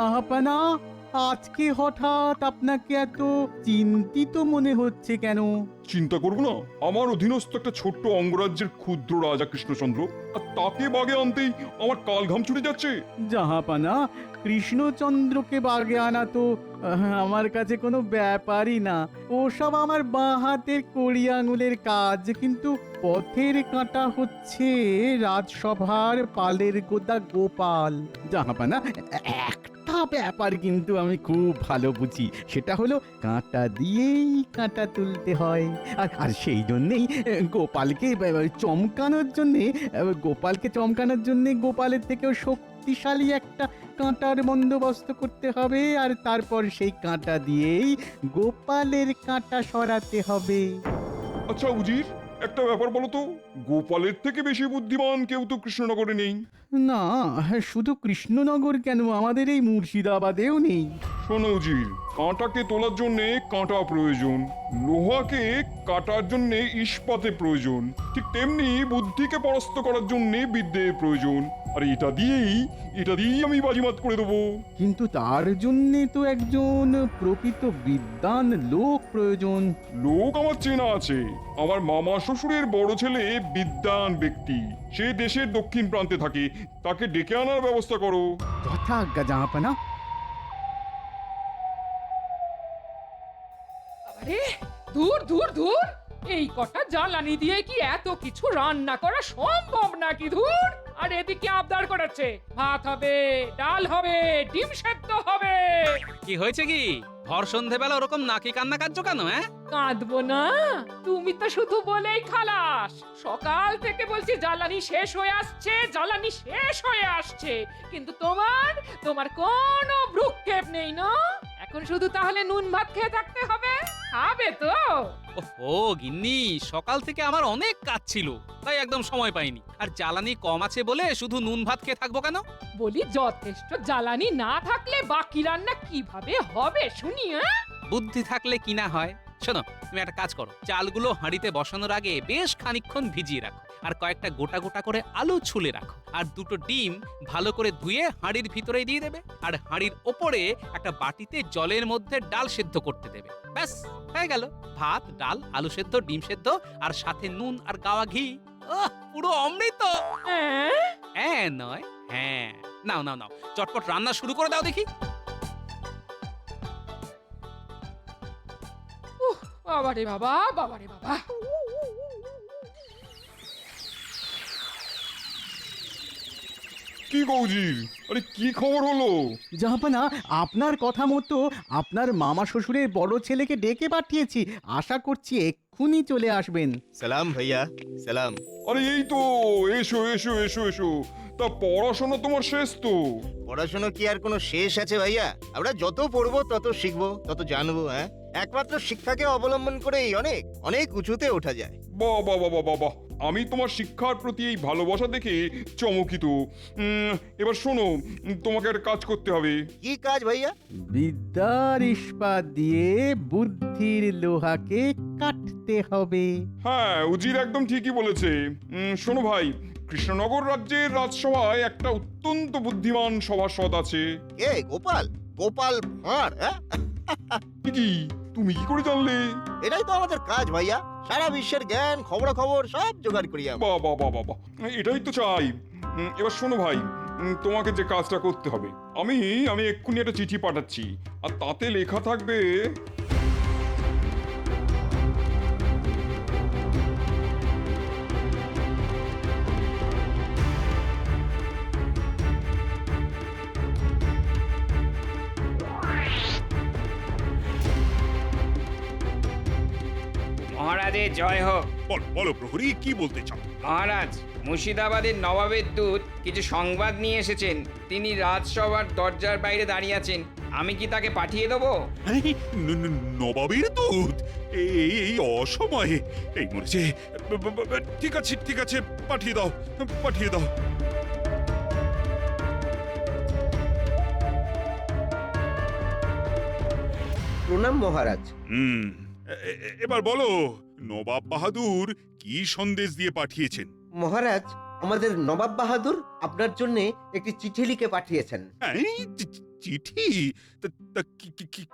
জাহাপানা, আজকে হঠাৎ আপনাকে এত চিন্তিত মনে হচ্ছে কেন? চিন্তা করবো না? আমার অধীনস্থ একটা ছোট্ট অঙ্গরাজ্যের ক্ষুদ্র রাজা কৃষ্ণচন্দ্র, আর তাকে বাগে আনতেই আমার কাল ঘাম ছুটে যাচ্ছে। জাহাপানা, কৃষ্ণচন্দ্রকে বাগে আনা তো আমার কাছে কোনো ব্যাপারই না। ওসব আমার বাঁ হাতের কড়ি আঙুলের কাজ। কিন্তু পথের কাঁটা হচ্ছে রাজসভার পালের গোদা গোপাল। জাহাপানা, একটা ব্যাপার কিন্তু আমি খুব ভালো বুঝি, সেটা হলো কাঁটা দিয়েই কাঁটা তুলতে হয়। আর সেই জন্যেই গোপালকে চমকানোর জন্যে গোপালের থেকেও শক্তিশালী একটা কাঁটার বন্দোবস্ত করতে হবে, আর তারপর সেই কাঁটা দিয়েই গোপালের কাঁটা সরাতে হবে। আচ্ছা উজির, একটা ব্যাপার বলো তো, গোপালের থেকে বেশি বুদ্ধিমান কেউ তো কৃষ্ণনগরে নেই। না, শুধু কৃষ্ণনগর কেন, আমাদের এই মুর্শিদাবাদেও নেই। শোনো উজির, কাঁটাকে তোলার জন্য কাঁটা প্রয়োজন, লোহাকে কাটার জন্য ইস্পাতে প্রয়োজন, ঠিক তেমনি বুদ্ধিকে পরাস্ত করার জন্য বিদ্যে প্রয়োজন। আর এটা দিয়েই আমি বাজিমাত করে দেবো। কিন্তু তার জন্যে তো একজন প্রকৃত বিদ্বান লোক প্রয়োজন। লোক আমার চেনা আছে। আমার মামা শ্বশুরের বড় ছেলে বিদ্বান ব্যক্তি, সে দেশের দক্ষিণ প্রান্তে থাকে, তাকে ডেকে আনার ব্যবস্থা করো। যথাজ্ঞা জাহাপানা। আরে দূর দূর দূর, এই কটা জ্বালানি দিয়ে কি এত কিছু রান্না করা সম্ভব নাকি? ধুর। আর এদিকে আবদার করাচ্ছে ভাত হবে, ডাল হবে, ডিম সেদ্ধ হবে। কি হয়েছে কি? ভর সন্ধেবেলা ওরকম নাকি কান্না কাঁদছো কেন? কাঁদবো না? তুমি তো শুধু বলেই খালাস। সকাল থেকে বলছি জ্বালানি শেষ হয়ে আসছে, জ্বালানি শেষ হয়ে আসছে, কিন্তু তোমার কোনো ভ্রুক্ষেপ নেই না। এখন শুধু তাহলে নুন ভাত খেয়ে থাকতে হবে। খাবে তো? ওহো গিন্নি, সকাল থেকে আমার অনেক কাজ ছিল, তাই একদম সময় পাইনি। আর জ্বালানি কম আছে বলে শুধু নুন ভাত খেয়ে থাকবো কেন? বলি যথেষ্ট জ্বালানি না থাকলে বাকি রান্না কিভাবে হবে শুনি? বুদ্ধি থাকলে কি না হয়। শোনো, তুমি একটা কাজ করো, চালগুলো হাঁড়িতে বসানোর আগে বেশ খানিকক্ষণ ভিজিয়ে রাখো, আর কয়েকটা গোটা গোটা করে আলু ছুলে রাখো, আর দুটো ডিম ভালো করে ধুয়ে হাঁড়ির ভিতরে দিয়ে দেবে, আর হাঁড়ির ওপরে একটা বাটিতে জলের মধ্যে ডাল সেদ্ধ করতে দেবে। ব্যাস, হয়ে গেল ভাত, ডাল, আলু সেদ্ধ, ডিম সেদ্ধ, আর সাথে নুন আর গাওয়া ঘি। পুরো অমৃত। হ্যাঁ নয় হ্যাঁ, নাও নাও নাও, চটপট রান্না শুরু করে দাও দেখি। বাবারে বাবা, বাবারে বাবা। কি গৌজির, আরে কি খবর হলো? জাহাপানা, আপনার কথা মতো আপনার মামা শ্বশুরের বড় ছেলেকে ডেকে পাঠিয়েছি, আশা করছি এক্ষুনি চলে আসবেন। সালাম ভাইয়া, সালাম। আরে এই তো, এসো এসো এসো এসো। তা পড়াশোনা তোমার শেষ তো? পড়াশোনা কি আর কোনো শেষ আছে ভাইয়া? আমরা যত পড়বো তত শিখবো, তত জানবো। একমাত্র শিক্ষাকে অবলম্বন করেই অনেক অনেক উঁচুতে ওঠা যায়। বাহ বাহ বাহ বাহ বাহ, আমি তোমার শিক্ষার প্রতি এই ভালোবাসা দেখে চমকিত। এবার শোনো, তোমাকে একটা কাজ করতে হবে। কি কাজ ভাইয়া? বিদ্যার ইস্পাত দিয়ে বুদ্ধির লোহাকে কাটতে হবে। হ্যাঁ, উজির একদম ঠিকই বলেছে। শোনো ভাই, কৃষ্ণনগর রাজ্যের রাজসভায় একটা অত্যন্ত বুদ্ধিমান সভাসদ আছে। কে? গোপাল? গোপাল ভাঁড়? কি, তুমি কি করে জানলে? এটাই তো আমাদের কাজ ভাইয়া, সারা বিশ্বের জ্ঞান খবরাখবর সব জোগাড় করি আমরা। বাহ বাহ বাহ বাহ বাহ, এটাই তো চাই। এবার শোনো ভাই, তোমাকে যে কাজটা করতে হবে, আমি আমি এক্ষুনি একটা চিঠি পাঠাচ্ছি, আর তাতে লেখা থাকবে মহারাজের জয় হোক। বলো প্রহরী, কি বলতে চাও? মহারাজ, মুর্শিদাবাদের নবাবের দূত কিছু সংবাদ নিয়ে এসেছেন। তিনি রাজসভার দরজার বাইরে দাঁড়িয়ে আছেন। আমি কি তাকে পাঠিয়ে দেবো? আরে নবাবের দূত এই অসময়ে এই মরেছে। ঠিক আছে ঠিক আছে, পাঠিয়ে দাও পাঠিয়ে দাও। প্রণাম মহারাজ। এবার বলো, নবাব বাহাদুর কি সন্দেশ দিয়ে পাঠিয়েছেন? মহারাজ, আমাদের নবাব বাহাদুর আপনার জন্য একটি চিঠি লিখে পাঠিয়েছেন। চিঠি? তা তা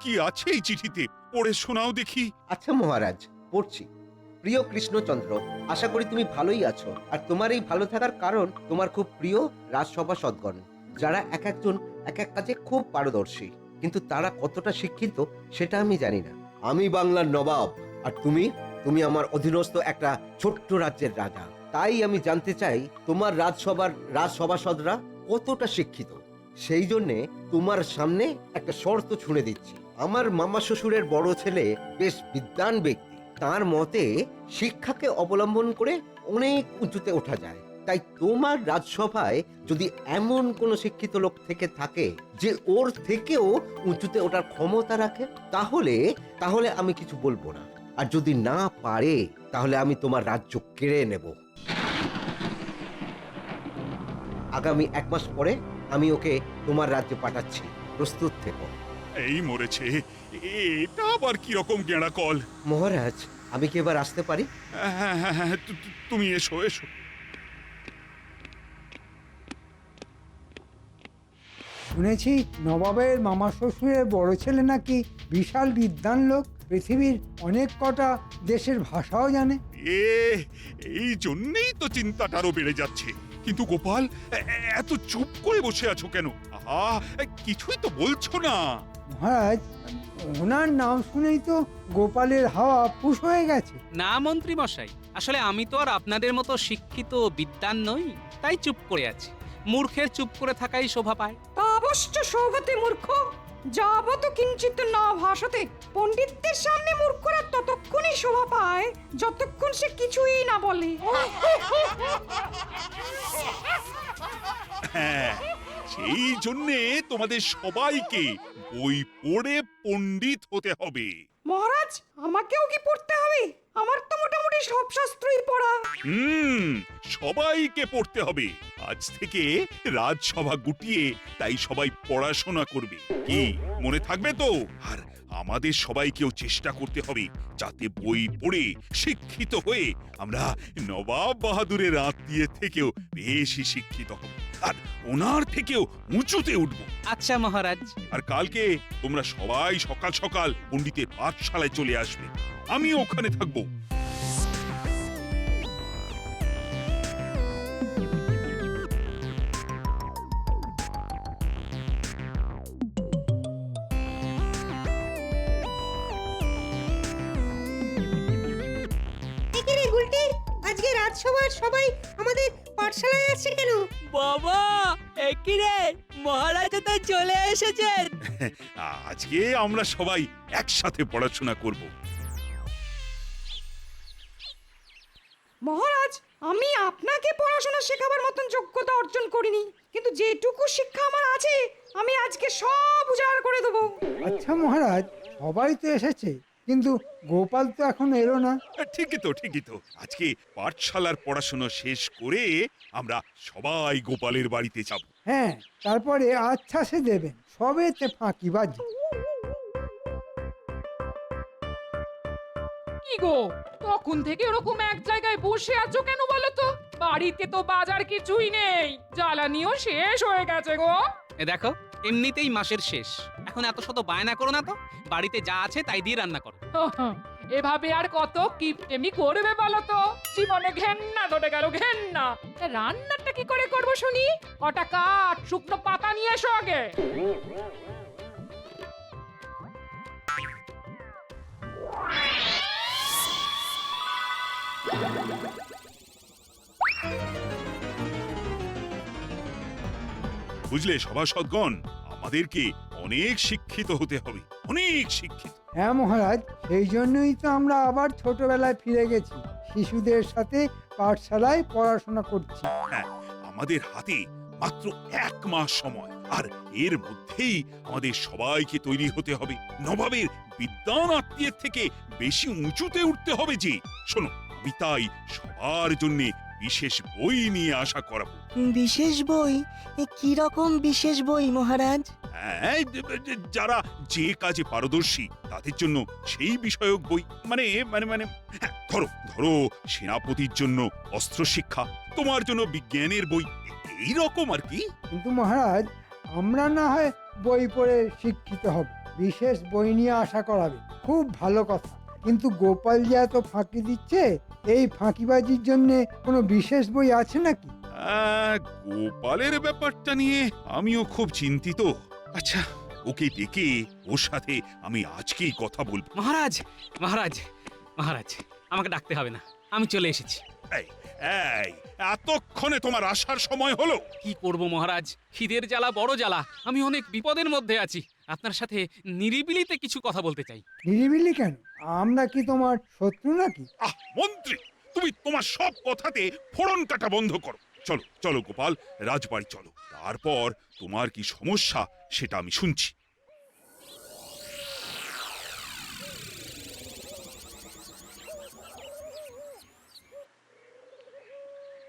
কি আছে এই চিঠিতে? পড়ে শোনাও দেখি। আচ্ছা মহারাজ, পড়ছি। প্রিয় কৃষ্ণচন্দ্র, আশা করি তুমি ভালোই আছো। আর তোমার এই ভালো থাকার কারণ তোমার খুব প্রিয় রাজসভাসদগণ, যারা এক একজন এক এক কাজে খুব পারদর্শী, কিন্তু তারা কতটা শিক্ষিত সেটা আমি জানি না। আমি বাংলার নবাব, আর তুমি আমার অধীনস্থ একটা ছোট্ট রাজ্যের রাজা। তাই আমি জানতে চাই তোমার রাজসভাসদরা কতটা শিক্ষিত। সেই জন্যে তোমার সামনে একটা শর্ত ছুঁড়ে দিচ্ছি। আমার মামা শ্বশুরের বড় ছেলে বেশ বিদ্বান ব্যক্তি। তার মতে শিক্ষাকে অবলম্বন করে অনেক উঁচুতে ওঠা যায়। তাই তোমার রাজসভায় যদি এমন কোনো শিক্ষিত লোক থেকে থাকে যে ওর থেকেও উঁচুতে ওঠার ক্ষমতা রাখে, তাহলে আমি কিছু বলবো না। আর যদি না পারে তাহলে আমি তোমার রাজ্য কেড়ে নেব। আগামী 1 মাস পরে আমি ওকে তোমার রাজ্যে পাঠাচ্ছি, প্রস্তুত থেকো। এই মরেছে, এটা আবার কি রকম গেঁড়া কল? মহারাজ, আমি কি এবার আসতে পারি? হ্যাঁ, তুমি এসো এসো। শুনেছি নবাবের মামা শ্বশুরের বড় ছেলে নাকি বিশাল বিদ্বান লোক, পৃথিবীর অনেক কটা দেশের ভাষাও জানে। এই জন্যই তো চিন্তাটা আরো বেড়ে যাচ্ছে। কিন্তু গোপাল, এত চুপ করে বসে আছো কেন? আহা, কিছুই তো বলছো না। মহারাজ, ওনার নাম শুনেই তো গোপালের হাওয়া পুশ হয়ে গেছে। না মন্ত্রী মশাই, আসলে আমি তো আর আপনাদের মতো শিক্ষিত বিদ্বান নই, তাই চুপ করে আছি। মূর্খের চুপ করে থাকাই শোভা পায়। তা অবশ্য সৌগতে মূর্খ, যাবত কিঞ্চিত না ভাষতে। পণ্ডিতদের সামনে মূর্খরা ততক্ষণই শোভা পায় যতক্ষণ সে কিছুই না বলে। হ্যাঁ, সেই জন্যে তোমাদের সবাইকে বই পড়ে পণ্ডিত হতে হবে। মহারাজ, আমাকেও কি পড়তে হবে? আমার তো মোটামুটি সব শাস্ত্রই পড়া। সবাইকে পড়তে হবে। আজ থেকে রাজসভা গুটিয়ে তাই সবাই পড়াশোনা করবে। কি মনে থাকবে তো? আর আমাদের সবাইকেও চেষ্টা করতে হবে যাতে বই পড়ে শিক্ষিত হয়ে আমরা নবাব বাহাদুরের আত্মীয়ের থেকেও বেশি শিক্ষিত হব, আর ওনার থেকেও উঁচুতে উঠব। আচ্ছা মহারাজ। আর কালকে তোমরা সবাই সকাল সকাল পণ্ডিতের পাঠশালায় চলে আসবে, আমিও ওখানে থাকবো। আজকে রাজসভার সবাই আমাদের পাঠশালায় আসছে কেন? বাবা, একই রে, মহারাজ তো চলে এসেছেন। আজকে আমরা সবাই একসাথে পড়াশোনা করব। মহারাজ, আমি আপনাকে পড়াশোনা শেখাবার মতন যোগ্যতা অর্জন করিনি, কিন্তু যেটুকু শিক্ষা আমার আছে আমি আজকে সব উজাড় করে দেবো। আচ্ছা মহারাজ, সবাই তো এসেছে, কিন্তু গোপাল তো এখন এলো না। ঠিকই তো আজকে পাঠশালার পড়াশোনা শেষ করে আমরা সবাই গোপালের বাড়িতে যাব। হ্যাঁ, তারপরে আচ্ছা সে দেবেন, সবেতে ফাঁকিবাজি। কি গো, তখন থেকে ওরকম এক জায়গায় বসে আছো কেন বলো তো? বাড়িতে তো বাজার কিছুই নেই, জ্বালানিও শেষ হয়ে গেছে গো। এ দেখো, এমনিতেই মাসের শেষ, এখন এত শত বায়না করো না তো। বাড়িতে যা আছে তাই দিয়ে রান্না করো। এভাবে আর কত কিপটেমি করবে বলো তো? জীবনে ঘেন্না ধরে গেল, ঘেন্না। তা রান্নাটা কি করে করবো শুনি? কটা কাঠ, শুকনো পাতা নিয়ে এসো আগে। বুঝলে সভাসদগণ, আমাদেরকে অনেক শিক্ষিত হতে হবে, অনেক শিক্ষিত। হ্যাঁ মহারাজ, সেই জন্যই তো আমরা আবার ছোটবেলায় ফিরে গেছি, শিশুদের সাথে পাঠশালায় পড়াশোনা করছি। হ্যাঁ, আমাদের হাতে মাত্র 1 মাস সময়, আর এর মধ্যেই আমাদের সবাইকে তৈরি হতে হবে। নবাবের বিদ্বান আত্মীয়ের থেকে বেশি উঁচুতে উঠতে হবে যে। শোনো, আমি তাই সবার জন্য বিশেষ বই নিয়ে আশা করাবো। বিশেষ বই? কি রকম বিশেষ বই মহারাজ? হ্যাঁ, যারা যে কাজে পারদর্শী তাদের জন্য সেই বিষয়ক বই। মানে মানে মানে হ্যাঁ, ধরো সেনাপতির জন্য অস্ত্র শিক্ষা, তোমার জন্য বিজ্ঞানের বই, এই রকম আর কি। কিন্তু মহারাজ, আমরা না হয় বই পড়ে শিক্ষিত হব, বিশেষ বই নিয়ে আশা করাবে, খুব ভালো কথা। কিন্তু গোপাল যে এত ফাঁকি দিচ্ছে, এই ফাঁকিবাজির জন্য কোনো বিশেষ বই আছে নাকি? গোপালের ব্যাপারটা নিয়ে আমিও খুব চিন্তিত। আচ্ছা, ওকে ডেকে ওর সাথে আমি আজকেই কথা বলবো। মহারাজ মহারাজ মহারাজ, আমাকে ডাকতে হবে না, আমি চলে এসেছি। এই এই, এতক্ষণে তোমার আসার সময় হলো? কি করব মহারাজ, খিদের জ্বালা বড় জ্বালা, আমি অনেক বিপদের মধ্যে আছি। আপনার সাথে নিরিবিলিতে কিছু কথা বলতে চাই। নিরিবিলি কেন? আমরা কি তোমার শত্রু নাকি? মন্ত্রী, তুমি তোমার সব কথাতে ফোড়ন কাটা বন্ধ করো। চলো চলো গোপাল, রাজবাড়ি চলো, তারপর তোমার কি সমস্যা সেটা আমি শুনছি।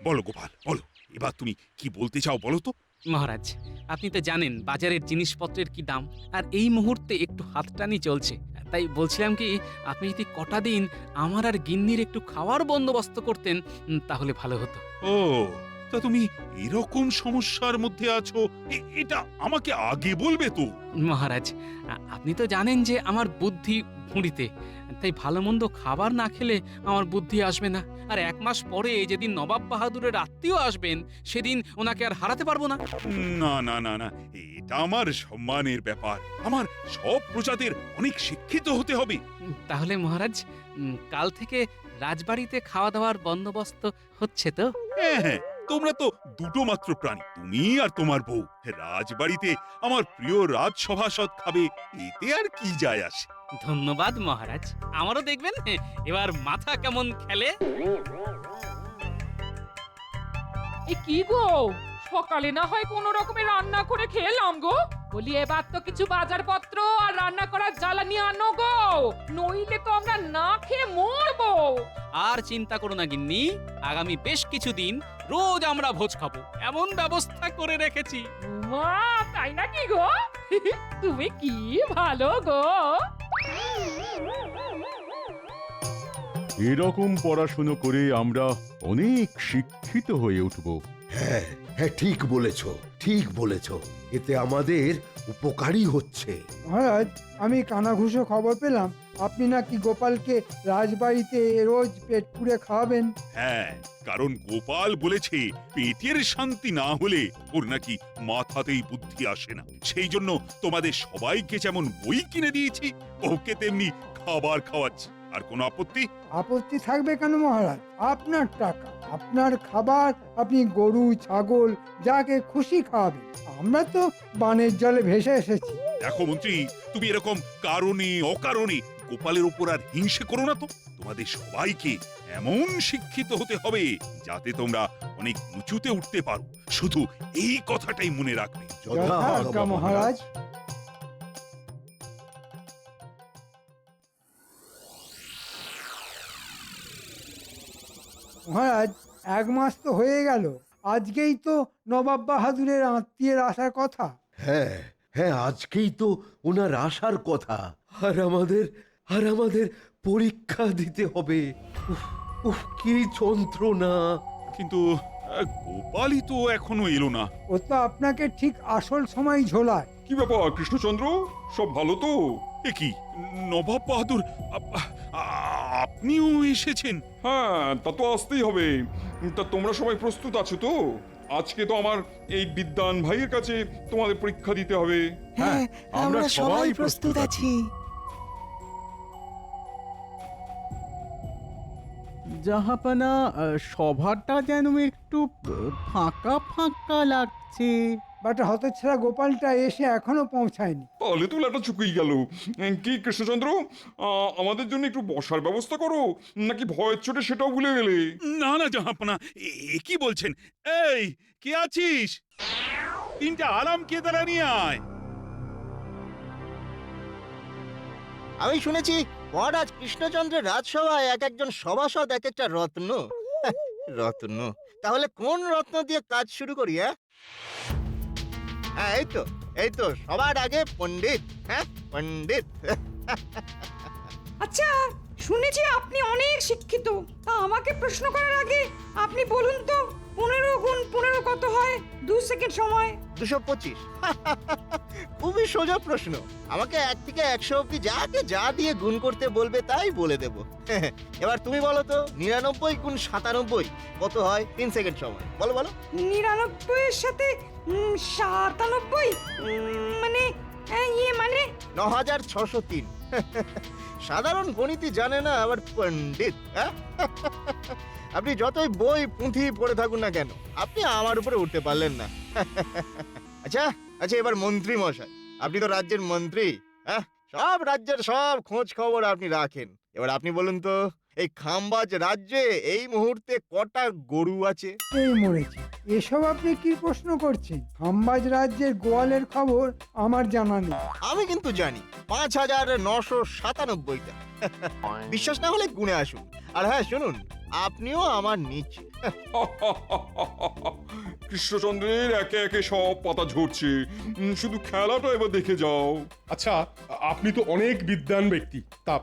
বলো গোপাল, বলো, এবার তুমি কি বলতে চাও বলো তো। মহারাজ, আপনি তো জানেন বাজারের জিনিসপত্রের কি দাম, আর এই মুহূর্তে একটু হাতটানি চলছে। তাই বলছিলাম কি, আপনি যদি কটা দিন আমার আর গিন্নির একটু খাওয়ার বন্দোবস্ত করতেন, তাহলে ভালো হতো। ও, তা তুমি এরকম সমস্যার মধ্যে আছো, এটা আমাকে আগে বলবে তো। মহারাজ, আপনি তো জানেন যে আমার বুদ্ধি ভুঁড়িতে, তাই ভালো মন্দ খাবার না খেলে আমার বুদ্ধি আসবে না। আর 1 মাস পরে যেদিন নবাব বাহাদুরের আত্মীয় আসবেন, সেদিন ওনাকে আর হারাতে পারবো না। না না না না, এটা আমার সম্মানের ব্যাপার। আমার সব প্রজাদের অনেক শিক্ষিত হতে হবে। তাহলে মহারাজ, কাল থেকে রাজবাড়িতে খাওয়া দাওয়ার বন্দোবস্ত হচ্ছে তো? হ্যাঁ হ্যাঁ, তোমরা তো দুটো মাত্র প্রাণী, তুমি আর তোমার বউ। রাজবাড়িতে আমার প্রিয় রাজসভাসদ খাবে, এতে আর কি যায় আসে। ধন্যবাদ মহারাজ, আমারও দেখবেন এবার মাথা কেমন খেলে। এ কি গো, সকালে না হয় কোনো রকমে রান্না করে খেলাম গো, বলি এবার তো কিছু বাজারপত্র আর রান্না করার জ্বালানি আনো গো, নইলে তো আমরা না খেয়ে মরবো। আর চিন্তা করো না গিন্নি, আগামী বেশ কিছুদিন রোজ আমরা ভোজ খাবো, এমন ব্যবস্থা করে রেখেছি। মা, তাই নাকি গো? তুমি কি ভালো গো। এরকম পড়াশুনো করে আমরা অনেক শিক্ষিত হয়ে উঠব। হ্যাঁ হ্যাঁ, ঠিক বলেছ, ঠিক বলেছ, এতে আমাদের উপকারই হচ্ছে। মহারাজ, আমি কানাঘুষো খবর পেলাম আপনি নাকি গোপালকে রাজবাড়িতে রোজ পেট পুড়ে খাওয়াবেন। হ্যাঁ, কারণ গোপাল বলেছে পেটের শান্তি না হলে ওর নাকি মাথাতেই বুদ্ধি আসে না। সেই জন্য তোমাদের সবাইকে যেমন বই কিনে দিয়েছি, ওকে তেমনি খাবার খাওয়াচ্ছি। আর কোনো আপত্তি? আপত্তি থাকবে কেন মহারাজ? আপনার টাকা, আপনার খাবার, আপনি গরু ছাগল যাকে খুশি খাওয়াবেন। আমরা তো বানের জলে ভেসে এসেছি। দেখো মন্ত্রী, তুমি এরকম কারণে অকারণে গোপালের উপর আর হিংসে করো না তো। তোমাদের সবাইকে এমন শিক্ষিত হতে হবে যাতে তোমরা অনেক উঁচুতে উঠতে পারো। শুধু এই কথাটাই মনে রাখবে। যথাজ্ঞা মহারাজ। মহারাজ, 1 মাস তো হয়ে গেল, আজকেই তো নবাব বাহাদুরের আত্মীয়ের আসার কথা। হ্যাঁ হ্যাঁ, আজকেই তো ওনার আসার কথা। আর আমাদের পরীক্ষা দিতে হবে। উফ উফ, কি যন্ত্রণা। কিন্তু গোপালই তো এখনো এলো না। ও তো আপনাকে ঠিক আসল সময় ঝোলায়। কি ব্যাপার কৃষ্ণচন্দ্র, সব ভালো তো? এ কি, নবাব বাহাদুর আপনিও এসেছেন? হ্যাঁ, তা তো আসতেই হবে। তা তোমরা সবাই প্রস্তুত আছো তো? আজকে তো আমার এই বিদ্বান ভাইয়ের কাছে তোমাদের পরীক্ষা দিতে হবে। হ্যাঁ, আমরা সবাই প্রস্তুত আছি। জাহাপানা, সভাটা যেন একটু ফাঁকা ফাঁকা লাগছে। বাট হতচ্ছাড়া গোপালটা এসে এখনো পৌঁছায়নি। তাহলে তো লেটা চুকিয়ে গেল। কি কৃষ্ণচন্দ্র, আমাদের জন্য একটু বসার ব্যবস্থা করো, নাকি ভয়ের চোটে সেটাও ভুলে গেলে? না না জাহাপনা, এ কি বলছেন? এই, কে আছিস? 3টা আরাম কেদারা নিয়ে আয়। আমি শুনেছি মহারাজ কৃষ্ণচন্দ্রের রাজসভায় এক একজন সভাসদ এক একটা রত্ন। রত্ন? তাহলে কোন রত্ন দিয়ে কাজ শুরু করি? হ্যাঁ, এই তো সবার আগে পণ্ডিত। হ্যাঁ, পণ্ডিত। আচ্ছা, শুনেছি আপনি অনেক শিক্ষিত। তা আমাকে প্রশ্ন করার আগে আপনি বলুন তো 15 গুণ 15 কত হয়? 2 সেকেন্ড সময়। 225। খুবই সোজা প্রশ্ন। আমাকে 1 থেকে 100 অব্দি যাকে যা দিয়ে গুণ করতে বলবে তাই বলে দেব। এবার তুমি বলো তো 99 গুণ 97 কত হয়? 3 সেকেন্ড সময়। বলো বলো। 99 এর সাথে 97 মানে মানে 9603। সাধারণ গণিতই জানে না আবার পণ্ডিত, হ্যাঁ? আপনি যতই বই পুঁথি পড়ে থাকুন না কেন, আপনি আমার উপরে উঠতে পারলেন না। আচ্ছা আচ্ছা, এবার মন্ত্রী মশাই, আপনি তো রাজ্যের মন্ত্রী, হ্যাঁ? সব রাজ্যের সব খোঁজ খবর আপনি রাখেন। এবার আপনি বলুন তো, এই খামবাজ রাজ্যে এই মুহূর্তে কটা গরু আছে? এই মরেছে। এসব আপনি কি প্রশ্ন করছেন? খাম্বাজ রাজ্যের গোয়ালের খবর আমার জানা নেই। আমি কিন্তু জানি 5997টা। বিশ্বাস না হলে গুণে আসুন। আর হ্যাঁ শুনুন, আপনিও আমার নিচে। কৃষ্ণচন্দ্রের একে একে সব পাতা ঝরছে। শুধু খেলাটা এবার দেখে যাও। আচ্ছা, আপনি তো অনেক বিদ্বান ব্যক্তি, তা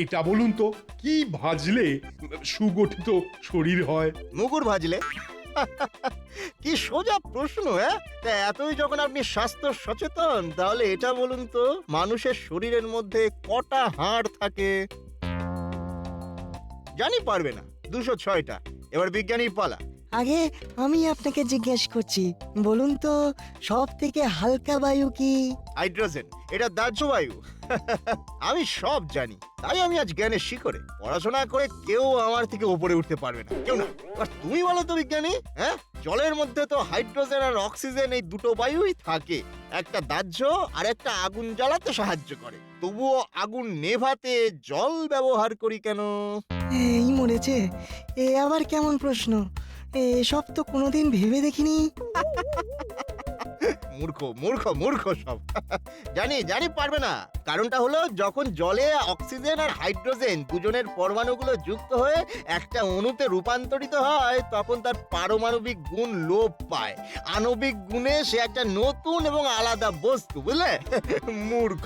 এটা বলুন তো কি ভাজলে সুগঠিত শরীর হয়? মুগুর ভাজলে। কি সোজা প্রশ্ন, হ্যাঁ? তা এতই যখন আপনি স্বাস্থ্য সচেতন, তাহলে এটা বলুন তো, মানুষের শরীরের মধ্যে কটা হাড় থাকে? জানি পারবে না, 206টা। এবার বিজ্ঞানীর পালা। আগে আমি আপনাকে জিজ্ঞেস করছি, বলুন তো সব থেকে হালকা বায়ু কি? হাইড্রোজেন। এটা দাহ্য বায়ু। আমি সব জানি, তাই আমি আজ জ্ঞানের শিখরে। পড়াশোনা করে কেউ আমার থেকে উপরে উঠতে পারবে না, কেউ না। আর তুমি বলো তো বিজ্ঞানী, হ্যাঁ? জলের মধ্যে তো হাইড্রোজেন আর অক্সিজেন, এই দুটো বায়ুই থাকে। একটা দাহ্য আর একটা আগুন জ্বালাতে সাহায্য করে। তবুও আগুন নেভাতে জল ব্যবহার করি কেন? এই মরেছে, এ আবার কেমন প্রশ্ন? এসব তো কোনোদিন ভেবে দেখিনি। মূর্খ মূর্খ মূর্খ সব। জানি জানি পারবে না। কারণটা হলো, যখন জলে অক্সিজেন আর হাইড্রোজেন দুজনের পরমাণুগুলো যুক্ত হয়ে একটা অণুতে রূপান্তরিত হয়, তখন তার পারমাণবিক গুণ লোপ পায়। আণবিক গুণে সে একটা নতুন এবং আলাদা বস্তু, বুঝলে? মূর্খ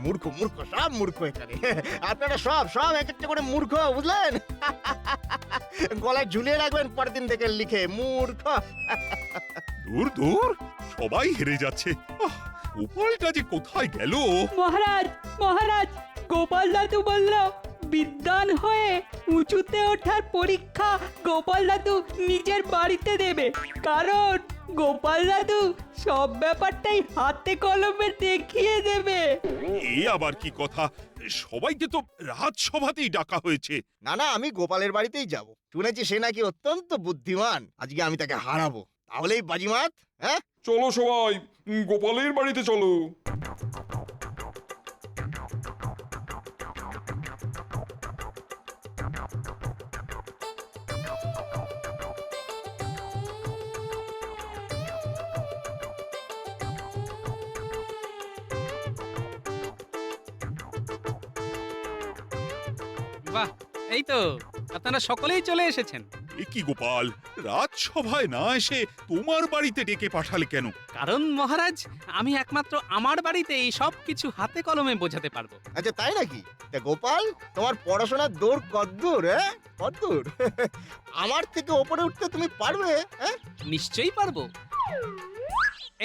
মূর্খ মূর্খ সব মূর্খ এখানে। আপনারা সব সব এক একটা করে মূর্খ, বুঝলেন? গলায় ঝুলিয়ে রাখবেন পরের দিন থেকে লিখে, মূর্খ। দূর দূর, সবাই হেরে যাচ্ছে। গোপালটা যে কোথায় গেল? মহারাজ মহারাজ, গোপাল দাদু বলল বিদ্বান হয়ে উঁচুতে ওঠার পরীক্ষা গোপাল দাদু নিজের বাড়িতে দেবে, কারণ গোপাল দাদু সব ব্যাপারটাই হাতে কলমে দেখিয়ে দেবে। এ আবার কি কথা? সবাইকে তো রাজসভাতেই ডাকা হয়েছে। না না, আমি গোপালের বাড়িতেই যাব। শুনেছি সে নাকি অত্যন্ত বুদ্ধিমান। আজকে আমি তাকে হারাবো। তাহলেই বাজিমাত, হ্যাঁ? চলো সবাই, গোপালের বাড়িতে চলো। বাহ, এই তো আপনারা সকলেই চলে এসেছেন। এ কি গোপাল, রাজসভায় না এসে তোমার বাড়িতে ডেকে পাঠালে কেন? কারণ মহারাজ, আমি একমাত্র আমার বাড়িতেই সব কিছু হাতে কলমে বোঝাতে পারবো। আচ্ছা তাই নাকি? তা গোপাল, তোমার পড়াশোনার দৌড় কদ্দূর, হ্যাঁ? কদ্দূর? আমার থেকে ওপরে উঠতে তুমি পারবে, হ্যাঁ? নিশ্চয়ই পারবো।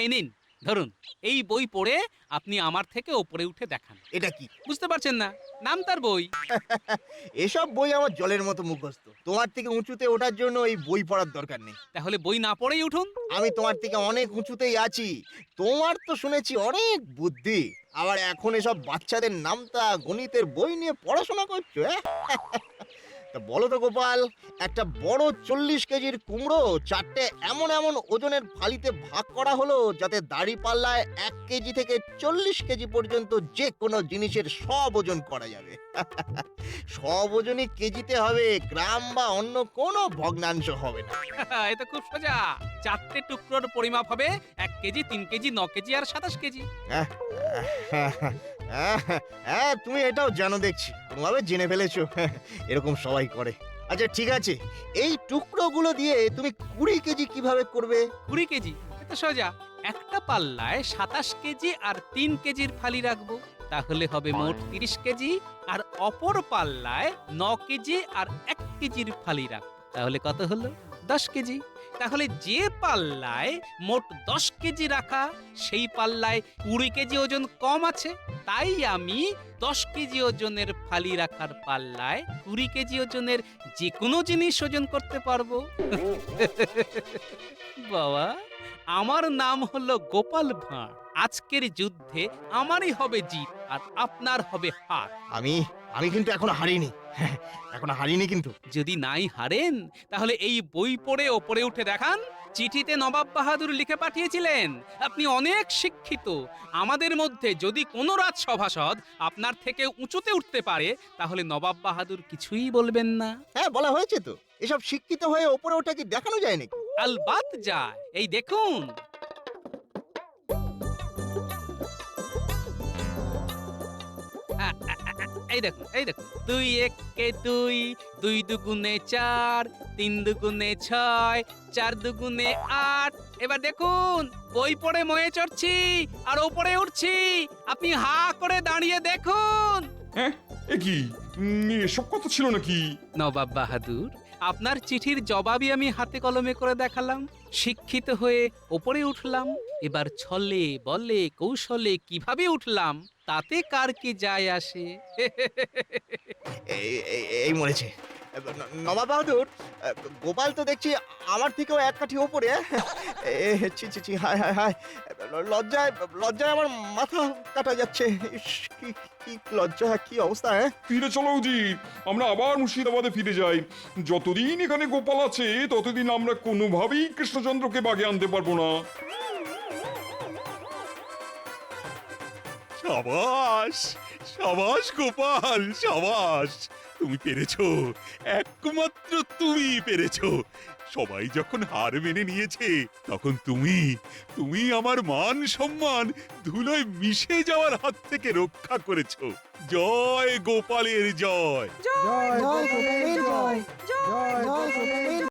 এই নিন, ধরুন, এই বই পড়ে আপনি আমার থেকে ওপরে উঠে দেখান। এটা কি? বুঝতে পারছেন না? নাম তার বই। এসব বই আমার জলের মতো মুখস্থ। তোমার থেকে উঁচুতে ওঠার জন্য এই বই পড়ার দরকার নেই। তাহলে বই না পড়েই উঠুন। আমি তোমার থেকে অনেক উঁচুতেই আছি। তোমার তো শুনেছি অনেক বুদ্ধি, আবার এখন এসব বাচ্চাদের নামতা গণিতের বই নিয়ে পড়াশোনা করছো, হ্যাঁ? তা বলো তো গোপাল, একটা বড় 40 কেজির কুমড়ো 4টে এমন এমন ওজনের ফালিতে ভাগ করা হলো, যাতে দাড়ি পাল্লায় 1 কেজি থেকে 40 কেজি পর্যন্ত যে কোনো জিনিসের সব ওজন করা যাবে। সব ওজনই কেজিতে হবে, গ্রাম বা অন্য কোনো ভগ্নাংশ হবে না। এটা খুব সোজা। 4টে টুকরোর পরিমাপ হবে 1 কেজি, 3 কেজি, 9 কেজি আর 27 কেজি। হ্যাঁ, তুমি এটাও জানো দেখছি, কোনোভাবে জেনে ফেলেছো। এরকম সবাই করে। আচ্ছা ঠিক আছে, এই টুকরোগুলো দিয়ে তুমি 20 কেজি কিভাবে করবে? 20 কেজি? এটা সোজা। একটা পাল্লায় 27 কেজি আর 3 কেজির ফালি রাখবো, তাহলে হবে মোট 30 কেজি, আর অপর পাল্লায় 9 কেজি আর 1 কেজির ফালি রাখ। তাহলে কত হলো? 10 কেজি। তাহলে যে পাল্লায় মোট 10 কেজি রাখা, সেই পাল্লায় 20 কেজি ওজন কম আছে, তাই আমি 10 কেজি ওজনের ফালি রাখার পাল্লায় 20 কেজি ওজনের যে কোনো জিনিস ওজন করতে পারবো। বাবা, আমার নাম হলো গোপাল ভাঁড়। আজকের যুদ্ধে আমারই হবে জিত আর আপনার হবে হার। আমি কিন্তু এখনো হারিনি। এখনো হারিনি কিন্তু। যদি নাই হারেন, তাহলে এই বই পড়ে ওপরে উঠে দেখান। চিঠিতে নবাব বাহাদুর লিখে পাঠিয়েছিলেন, আপনি অনেক শিক্ষিত, আমাদের মধ্যে যদি কোনো রাজসভাসদ আপনার থেকে উঁচুতে উঠতে পারে, তাহলে নবাব বাহাদুর কিছুই বলবেন না। হ্যাঁ, বলা হয়েছে তো। এসব শিক্ষিত হয়ে ওপরে ওটা কি দেখানো যায় নাকি? আলবাত যায়, এই দেখুন। এই দেখুন, এই দেখুন, 2 একে 2, 2 দুগুণে 4, 3 দুগুণে 6, 4 দুগুণে 8। এবার দেখুন, বই পড়ে ময়ে চড়ছি আর ওপরে উঠছি। আপনি হা করে দাঁড়িয়ে দেখুন। হ্যাঁ, এ কি এসব কথা ছিল নাকি? নবাব বাহাদুর, আপনার চিঠির জবাবই আমি হাতে কলমে করে দেখালাম। শিক্ষিত হয়ে ওপরে উঠলাম, এবার ছলে বলে কৌশলে কিভাবে উঠলাম তাতে কার কি যায় আসে। এই মরেছে। নবাব বাহাদুর, গোপাল তো দেখছি আমার থেকেও এক কাঠি ওপরে। ছি ছি ছি, হায় হায় হায়, লজ্জায় লজ্জায় আমার মাথা কাটা যাচ্ছে। ইস, কি কি লজ্জা, কি অবস্থা! ফিরে চলো উচিত, আমরা আবার মুর্শিদাবাদে ফিরে যাই। যতদিন এখানে গোপাল আছে, ততদিন আমরা কোনোভাবেই কৃষ্ণচন্দ্রকে বাগে আনতে পারবো না। সাবাস, সাবাস গোপাল, সাবাস। তুমি পেরেছো, একমাত্র তুমি পেরেছো। সবাই যখন হার মেনে নিয়েছে, তখন তুমি আমার মান সম্মান ধুলোয় মিশে যাওয়ার হাত থেকে রক্ষা করেছো। জয় গোপালের জয়। জয় গোপালের জয়, জয় গোপালের